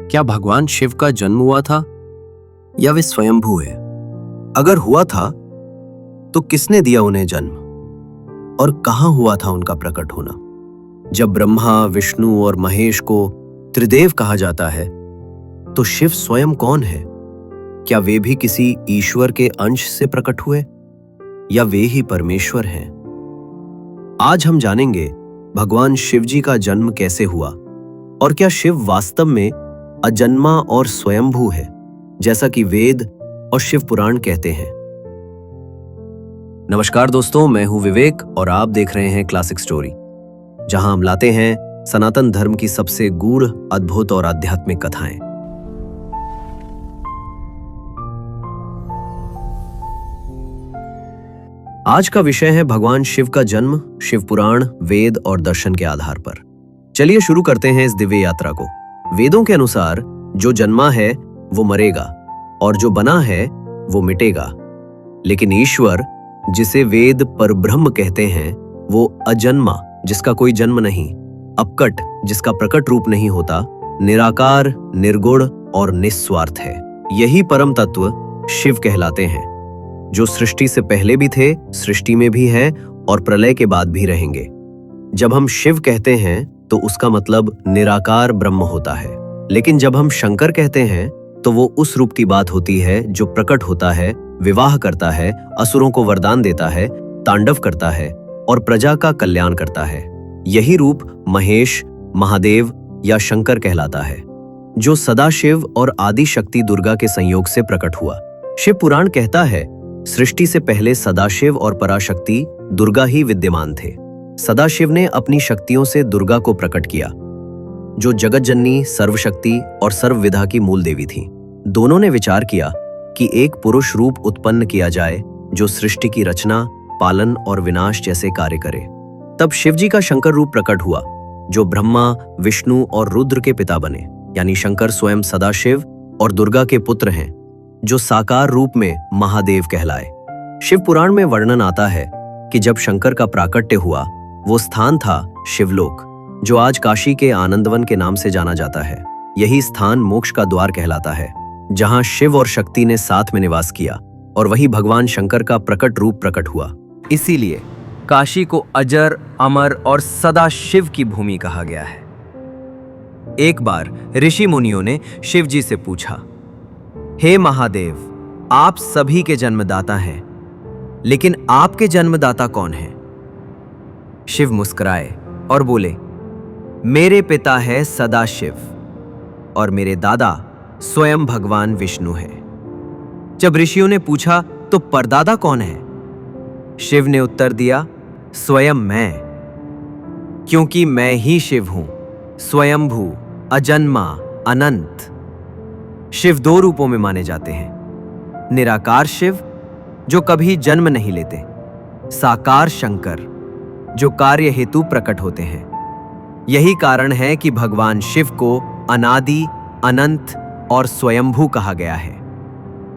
क्या भगवान शिव का जन्म हुआ था या वे स्वयंभू है? अगर हुआ था तो किसने दिया उन्हें जन्म और कहां हुआ था उनका प्रकट होना? जब ब्रह्मा, विष्णु और महेश को त्रिदेव कहा जाता है तो शिव स्वयं कौन है? क्या वे भी किसी ईश्वर के अंश से प्रकट हुए या वे ही परमेश्वर हैं? आज हम जानेंगे भगवान शिव जी का जन्म कैसे हुआ और क्या शिव वास्तव में अजन्मा और स्वयंभू है, जैसा कि वेद और शिव पुराण कहते हैं। नमस्कार दोस्तों, मैं हूं विवेक और आप देख रहे हैं क्लासिक स्टोरी, जहां हम लाते हैं सनातन धर्म की सबसे गूढ़, अद्भुत और आध्यात्मिक कथाएं। आज का विषय है भगवान शिव का जन्म, शिव पुराण, वेद और दर्शन के आधार पर। चलिए शुरू करते हैं इस दिव्य यात्रा को। वेदों के अनुसार जो जन्मा है वो मरेगा और जो बना है वो मिटेगा, लेकिन ईश्वर, जिसे वेद परब्रह्म कहते हैं, वो अजन्मा, जिसका कोई जन्म नहीं, अपकट, जिसका प्रकट रूप नहीं होता, निराकार, निर्गुण और निस्वार्थ है। यही परम तत्व शिव कहलाते हैं, जो सृष्टि से पहले भी थे, सृष्टि में भी हैं और प्रलय के बाद भी रहेंगे। जब हम शिव कहते हैं तो उसका मतलब निराकार ब्रह्म होता है, लेकिन जब हम शंकर कहते हैं तो वो उस रूप की बात होती है जो प्रकट होता है, विवाह करता है, असुरों को वरदान देता है, तांडव करता है और प्रजा का कल्याण करता है। यही रूप महेश, महादेव या शंकर कहलाता है, जो सदाशिव और आदि शक्ति दुर्गा के संयोग से प्रकट हुआ। शिव पुराण कहता है, सृष्टि से पहले सदाशिव और पराशक्ति दुर्गा ही विद्यमान थे। सदाशिव ने अपनी शक्तियों से दुर्गा को प्रकट किया, जो जगत जननी, सर्वशक्ति और सर्वविधा की मूल देवी थी। दोनों ने विचार किया कि एक पुरुष रूप उत्पन्न किया जाए जो सृष्टि की रचना, पालन और विनाश जैसे कार्य करे। तब शिवजी का शंकर रूप प्रकट हुआ, जो ब्रह्मा, विष्णु और रुद्र के पिता बने। यानी शंकर स्वयं सदाशिव और दुर्गा के पुत्र हैं, जो साकार रूप में महादेव कहलाए। शिव पुराण में वर्णन आता है कि जब शंकर का प्राकट्य हुआ, वो स्थान था शिवलोक, जो आज काशी के आनंदवन के नाम से जाना जाता है। यही स्थान मोक्ष का द्वार कहलाता है, जहां शिव और शक्ति ने साथ में निवास किया और वही भगवान शंकर का प्रकट रूप प्रकट हुआ। इसीलिए काशी को अजर, अमर और सदा शिव की भूमि कहा गया है। एक बार ऋषि मुनियों ने शिव जी से पूछा, हे महादेव, आप सभी के जन्मदाता हैं, लेकिन आपके जन्मदाता कौन है? शिव मुस्कुराए और बोले, मेरे पिता है सदाशिव और मेरे दादा स्वयं भगवान विष्णु हैं। जब ऋषियों ने पूछा, तो परदादा कौन है? शिव ने उत्तर दिया, स्वयं मैं, क्योंकि मैं ही शिव हूं, स्वयंभू, अजन्मा, अनंत। शिव दो रूपों में माने जाते हैं, निराकार शिव, जो कभी जन्म नहीं लेते, साकार शंकर, जो कार्य हेतु प्रकट होते हैं। यही कारण है कि भगवान शिव को अनादि, अनंत और स्वयंभू कहा गया है।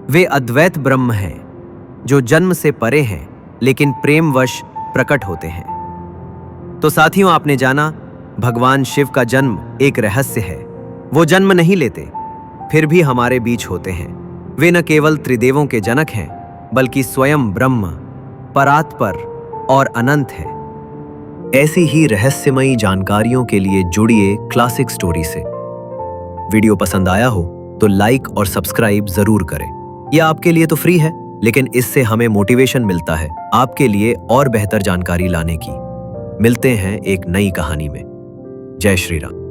वे अद्वैत ब्रह्म हैं, जो जन्म से परे हैं, लेकिन प्रेमवश प्रकट होते हैं। तो साथियों, आपने जाना, भगवान शिव का जन्म एक रहस्य है। वो जन्म नहीं लेते, फिर भी हमारे बीच होते हैं। वे न केवल त्रिदेवों के जनक हैं, बल्कि स्वयं ब्रह्म, परात्पर और अनंत है। ऐसी ही रहस्यमयी जानकारियों के लिए जुड़िए क्लासिक स्टोरी से। वीडियो पसंद आया हो तो लाइक और सब्सक्राइब जरूर करें। यह आपके लिए तो फ्री है, लेकिन इससे हमें मोटिवेशन मिलता है आपके लिए और बेहतर जानकारी लाने की। मिलते हैं एक नई कहानी में। जय श्री राम।